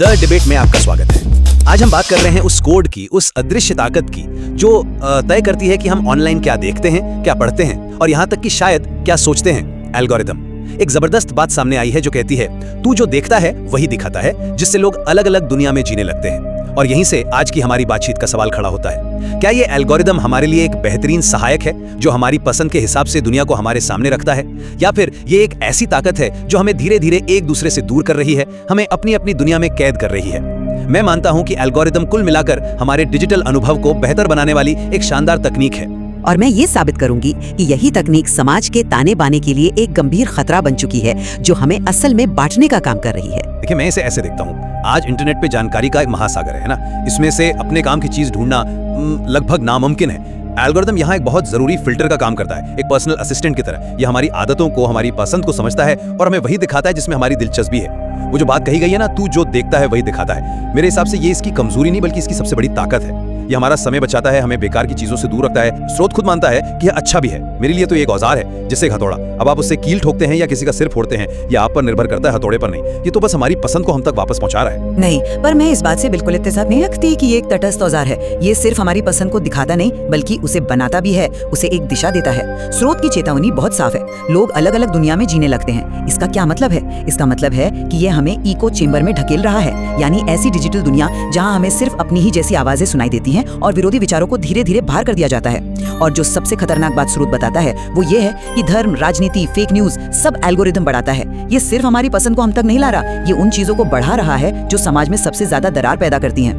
The debate में आपका स्वागत है। आज हम बात कर रहे हैं उस कोड की, उस अदृश्य ताकत की जो तय करती है कि हम ऑनलाइन क्या देखते हैं, क्या पढ़ते हैं और यहाँ तक कि शायद क्या सोचते हैं। एल्गोरिदम। एक जबरदस्त बात सामने आई है जो कहती है तू जो देखता है वही दिखाता है, जिससे लोग अलग अलग दुनिया में जीने लगते हैं। और यहीं से आज की हमारी बातचीत का सवाल खड़ा होता है, क्या ये एल्गोरिदम हमारे लिए एक बेहतरीन सहायक है जो हमारी पसंद के हिसाब से दुनिया को हमारे सामने रखता है, या फिर ये एक ऐसी ताकत है जो हमें धीरे धीरे एक दूसरे से दूर कर रही है, हमें अपनी अपनी दुनिया में कैद कर रही है। मैं मानता हूं कि एल्गोरिदम कुल मिलाकर हमारे डिजिटल अनुभव को बेहतर बनाने वाली एक शानदार तकनीक है। और मैं ये साबित करूंगी कि यही तकनीक समाज के ताने बाने के लिए एक गंभीर खतरा बन चुकी है जो हमें असल में बांटने का काम कर रही है। देखिए, मैं इसे ऐसे देखता हूँ, आज इंटरनेट पे जानकारी का एक महासागर है ना, इसमें से अपने काम की चीज ढूंढना लगभग नामुमकिन है। एल्गोरिदम यहाँ एक बहुत जरूरी फिल्टर का काम करता है, एक पर्सनल असिस्टेंट की तरह। यह हमारी आदतों को, हमारी पसंद को समझता है और हमें वही दिखाता है जिसमें हमारी दिलचस्पी है। वो जो बात कही गई है ना, तू जो देखता है वही दिखाता है, मेरे हिसाब से ये इसकी कमजोरी नहीं बल्कि इसकी सबसे बड़ी ताकत है। ये हमारा समय बचाता है, हमें बेकार की चीजों से दूर रखता है। स्रोत खुद मानता है कि यह अच्छा भी है। मेरे लिए तो ये एक औजार है जिससे एक हथौड़ा। अब आप उससे कील ठोकते हैं या किसी का सिर फोड़ते हैं, यह आप पर निर्भर करता है, हथौड़े पर नहीं। ये तो बस हमारी पसंद को हम तक वापस पहुंचा रहा है। नहीं, पर मैं इस बात से बिल्कुल इत्तेफाक नहीं रखती कि ये एक तटस्थ औजार है। ये सिर्फ हमारी पसंद को दिखाता नहीं बल्कि उसे बनाता भी है, उसे एक दिशा देता है। स्रोत की चेतावनी बहुत साफ है, लोग अलग अलग दुनिया में जीने लगते हैं। इसका क्या मतलब है? इसका मतलब है कि ये हमें इको चेंबर में ढकेल रहा है, यानी ऐसी डिजिटल दुनिया जहां हमें सिर्फ अपनी ही जैसी आवाजें सुनाई देती हैं और विरोधी विचारों को धीरे धीरे बाहर कर दिया जाता है। और जो सबसे खतरनाक बात स्रोत बताता है वो ये है कि धर्म, राजनीति, फेक न्यूज सब एल्गोरिदम बढ़ाता है। ये सिर्फ हमारी पसंद को हम तक नहीं ला रहा, ये उन चीजों को बढ़ा रहा है जो समाज में सबसे ज्यादा दरार पैदा करती हैं।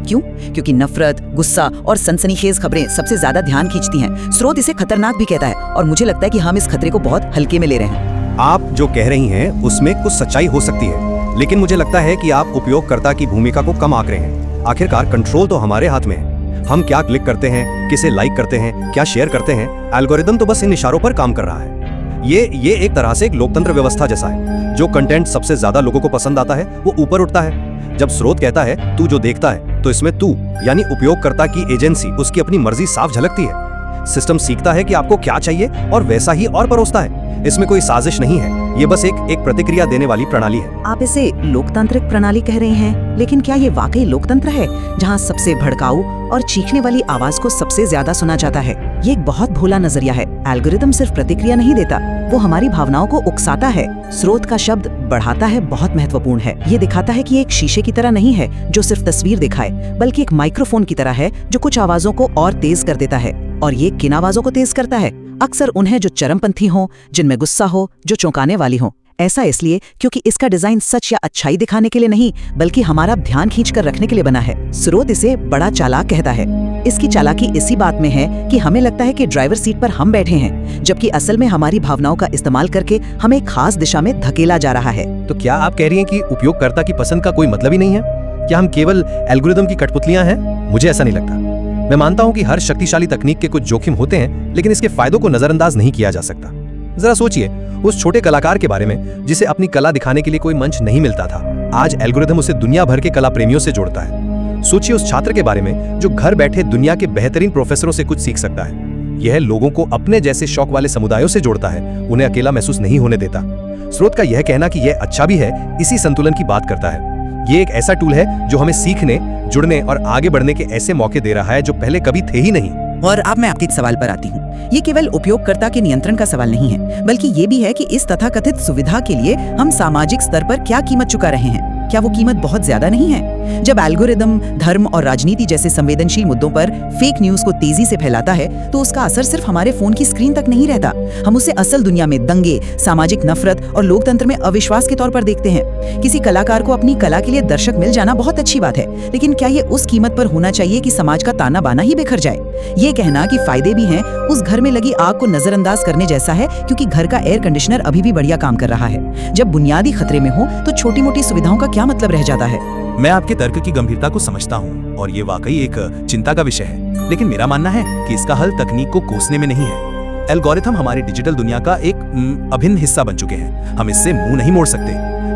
क्यों? क्योंकि नफरत, गुस्सा और सनसनीखेज खबरें सबसे ज्यादा ध्यान खींचती हैं। स्रोत इसे खतरनाक भी कहता है और मुझे लगता है कि हम इस खतरे को बहुत हल्के में ले रहे हैं। आप जो कह रही हैं उसमें कुछ सच्चाई हो सकती है, लेकिन मुझे लगता है कि आप उपयोगकर्ता की भूमिका को कम आंक रहे हैं। आखिरकार कंट्रोल तो हमारे हाथ में है। हम क्या क्लिक करते हैं, किसे लाइक करते हैं, क्या शेयर करते हैं, एल्गोरिदम तो बस इन इशारों पर काम कर रहा है। ये एक तरह से एक लोकतंत्र व्यवस्था जैसा है। जो कंटेंट सबसे ज्यादा लोगों को पसंद आता है वो ऊपर उठता है। जब स्रोत कहता है तू जो देखता है, तो इसमें तू यानी उपयोगकर्ता की एजेंसी, उसकी अपनी मर्जी साफ झलकती है। सिस्टम सीखता है कि आपको क्या चाहिए और वैसा ही और परोसता है। इसमें कोई साजिश नहीं है, ये बस एक प्रतिक्रिया देने वाली प्रणाली है। आप इसे लोकतांत्रिक प्रणाली कह रहे हैं, लेकिन क्या ये वाकई लोकतंत्र है जहां सबसे भड़काऊ और चीखने वाली आवाज को सबसे ज्यादा सुना जाता है? ये एक बहुत भोला नजरिया है। एल्गोरिदम सिर्फ प्रतिक्रिया नहीं देता, वो हमारी भावनाओं को उकसाता है। स्रोत का शब्द बढ़ाता है बहुत महत्वपूर्ण है। ये दिखाता है कि एक शीशे की तरह नहीं है जो सिर्फ तस्वीर दिखाए, बल्कि एक माइक्रोफोन की तरह है जो कुछ आवाजों को और तेज कर देता है। और ये किन आवाजों को तेज करता है? अक्सर उन्हें जो चरमपंथी हो, जिनमें गुस्सा हो, जो चौंकाने वाली हो। ऐसा इसलिए क्योंकि इसका डिजाइन सच या अच्छाई दिखाने के लिए नहीं बल्कि हमारा ध्यान खींच कर रखने के लिए बना है। स्रोत इसे बड़ा चालाक कहता है। इसकी चालाकी इसी बात में है कि हमें लगता है कि ड्राइवर सीट पर हम बैठे हैं, जबकि असल में हमारी भावनाओं का इस्तेमाल करके हमें एक खास दिशा में धकेला जा रहा है। तो क्या आप कह रही हैं कि उपयोगकर्ता की पसंद का कोई मतलब ही नहीं है? क्या हम केवल एल्गोरिदम की कठपुतलियां हैं? मुझे ऐसा नहीं लगता। मैं मानता हूं कि हर शक्तिशाली तकनीक के कुछ जोखिम होते हैं, लेकिन इसके फायदों को नजरअंदाज नहीं किया जा सकता। जरा सोचिए उस छोटे कलाकार के बारे में जिसे अपनी कला दिखाने के लिए कोई मंच नहीं मिलता था। आज एल्गोरिदम उसे दुनिया भर के कला प्रेमियों से जोड़ता है। सोचिए उस छात्र के बारे में जो घर बैठे दुनिया के बेहतरीन प्रोफेसरों से कुछ सीख सकता है। यह लोगों को अपने जैसे शौक वाले समुदायों से जोड़ता है, उन्हें अकेला महसूस नहीं होने देता। स्रोत का यह कहना कि यह अच्छा भी है, इसी संतुलन की बात करता है। ये एक ऐसा टूल है जो हमें सीखने, जुड़ने और आगे बढ़ने के ऐसे मौके दे रहा है जो पहले कभी थे ही नहीं। और अब मैं आपके सवाल पर आती हूँ। ये केवल उपयोगकर्ता के नियंत्रण का सवाल नहीं है, बल्कि ये भी है कि इस तथाकथित सुविधा के लिए हम सामाजिक स्तर पर क्या कीमत चुका रहे हैं। क्या वो कीमत बहुत ज्यादा नहीं है? जब एल्गोरिदम धर्म और राजनीति जैसे संवेदनशील मुद्दों पर फेक न्यूज को तेजी से फैलाता है, तो उसका असर सिर्फ हमारे फोन की स्क्रीन तक नहीं रहता। हम उसे असल दुनिया में दंगे, सामाजिक नफरत और लोकतंत्र में अविश्वास के तौर पर देखते हैं। किसी कलाकार को अपनी कला के लिए दर्शक मिल जाना बहुत अच्छी बात है, लेकिन क्या ये उस कीमत पर होना चाहिए कि समाज का ताना बाना ही बिखर जाए? ये कहना कि फायदे भी हैं उस घर में लगी आग को नजरअंदाज करने जैसा है, क्योंकि घर का एयर कंडीशनर अभी भी बढ़िया काम कर रहा है। जब बुनियादी खतरे में हो तो छोटी मोटी सुविधाओं का क्या मतलब रह जाता है? मैं आपके तर्क की गंभीरता को समझता हूँ और ये वाकई एक चिंता का विषय है, लेकिन मेरा मानना है कि इसका हल तकनीक को कोसने में नहीं है। एल्गोरिथम हमारी डिजिटल दुनिया का एक अभिन्न हिस्सा बन चुके हैं। हम इससे मुंह नहीं मोड़ सकते।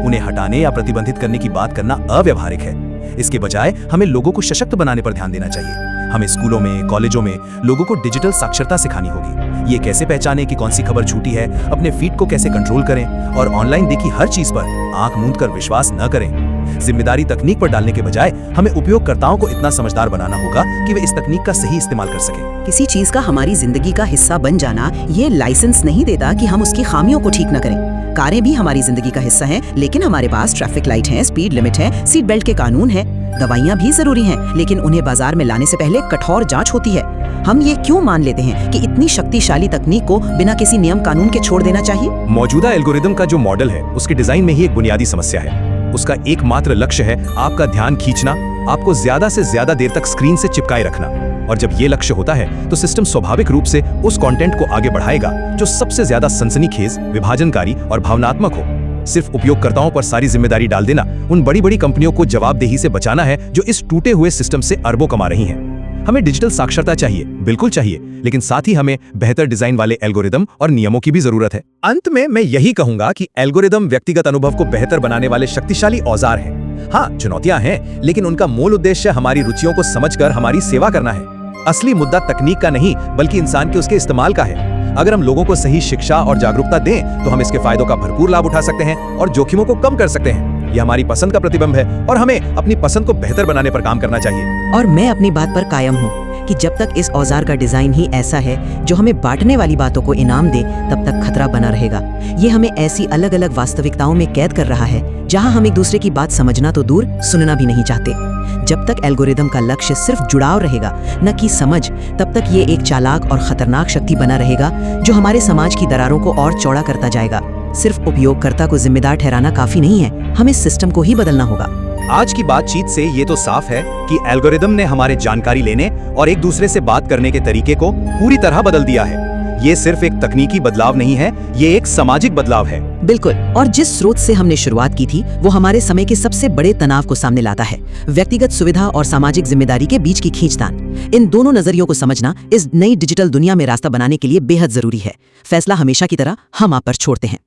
उन्हें हटाने या प्रतिबंधित करने की बात करना अव्यावहारिक है। इसके बजाय हमें लोगों को सशक्त बनाने पर ध्यान देना चाहिए। हमें स्कूलों में, कॉलेजों में लोगों को डिजिटल साक्षरता सिखानी होगी। ये कैसे पहचाने कि कौन सी खबर झूठी है, अपने फीड को कैसे कंट्रोल करें और ऑनलाइन देखी हर चीज पर आंख मूंद कर विश्वास न करें। जिम्मेदारी तकनीक पर डालने के बजाय हमें उपयोगकर्ताओं को इतना समझदार बनाना होगा कि वे इस तकनीक का सही इस्तेमाल कर सकें। किसी चीज का हमारी जिंदगी का हिस्सा बन जाना ये लाइसेंस नहीं देता कि हम उसकी खामियों को ठीक न करें। कारें भी हमारी जिंदगी का हिस्सा हैं, लेकिन हमारे पास ट्रैफिक लाइट है, स्पीड लिमिट है, सीट बेल्ट के कानून है। दवाइयाँ भी जरूरी हैं, लेकिन उन्हें बाजार में लाने से पहले कठोर जांच होती है। हम ये क्यों मान लेते हैं कि इतनी शक्तिशाली तकनीक को बिना किसी नियम कानून के छोड़ देना चाहिए? मौजूदा एल्गोरिदम का जो मॉडल है उसके डिजाइन में ही एक बुनियादी समस्या है। उसका एकमात्र लक्ष्य है आपका ध्यान खींचना, आपको ज्यादा से ज्यादा देर तक स्क्रीन से चिपकाए रखना। और जब ये लक्ष्य होता है तो सिस्टम स्वाभाविक रूप से उस कंटेंट को आगे बढ़ाएगा जो सबसे ज्यादा सनसनीखेज, विभाजनकारी और भावनात्मक हो। सिर्फ उपयोगकर्ताओं पर सारी जिम्मेदारी डाल देना उन बड़ी बड़ी कंपनियों को जवाबदेही से बचाना है जो इस टूटे हुए सिस्टम से अरबों कमा रही हैं। हमें डिजिटल साक्षरता चाहिए, बिल्कुल चाहिए, लेकिन साथ ही हमें बेहतर डिजाइन वाले एल्गोरिदम और नियमों की भी जरूरत है। अंत में मैं यही कहूंगा कि एल्गोरिदम व्यक्तिगत अनुभव को बेहतर बनाने वाले शक्तिशाली औजार हैं। हाँ, चुनौतियां हैं, लेकिन उनका मूल उद्देश्य हमारी रुचियों को समझकर हमारी सेवा करना है। असली मुद्दा तकनीक का नहीं, बल्कि इंसान के उसके इस्तेमाल का है। अगर हम लोगों को सही शिक्षा और जागरूकता दें तो हम इसके फायदों का भरपूर लाभ उठा सकते हैं और जोखिमों को कम कर सकते हैं। यह हमारी पसंद का प्रतिबिंब है और हमें अपनी पसंद को बेहतर बनाने पर काम करना चाहिए। और मैं अपनी बात पर कायम हूँ कि जब तक इस औजार का डिजाइन ही ऐसा है जो हमें बांटने वाली बातों को इनाम दे, तब तक खतरा बना रहेगा। ये हमें ऐसी अलग अलग वास्तविकताओं में कैद कर रहा है जहां हम एक दूसरे की बात समझना तो दूर, सुनना भी नहीं चाहते। जब तक एल्गोरिदम का लक्ष्य सिर्फ जुड़ाव रहेगा, न कि समझ, तब तक ये एक चालाक और खतरनाक शक्ति बना रहेगा जो हमारे समाज की दरारों को और चौड़ा करता जाएगा। सिर्फ उपयोगकर्ता को जिम्मेदार ठहराना काफी नहीं है, हमें सिस्टम को ही बदलना होगा। आज की बातचीत से ये तो साफ है कि एल्गोरिदम ने हमारे जानकारी लेने और एक दूसरे से बात करने के तरीके को पूरी तरह बदल दिया है। ये सिर्फ एक तकनीकी बदलाव नहीं है, ये एक सामाजिक बदलाव है। बिल्कुल, और जिस स्रोत से हमने शुरुआत की थी वो हमारे समय के सबसे बड़े तनाव को सामने लाता है, व्यक्तिगत सुविधा और सामाजिक जिम्मेदारी के बीच की खींचतान। इन दोनों नजरियों को समझना इस नई डिजिटल दुनिया में रास्ता बनाने के लिए बेहद जरूरी है। फैसला हमेशा की तरह हम आप पर छोड़ते हैं।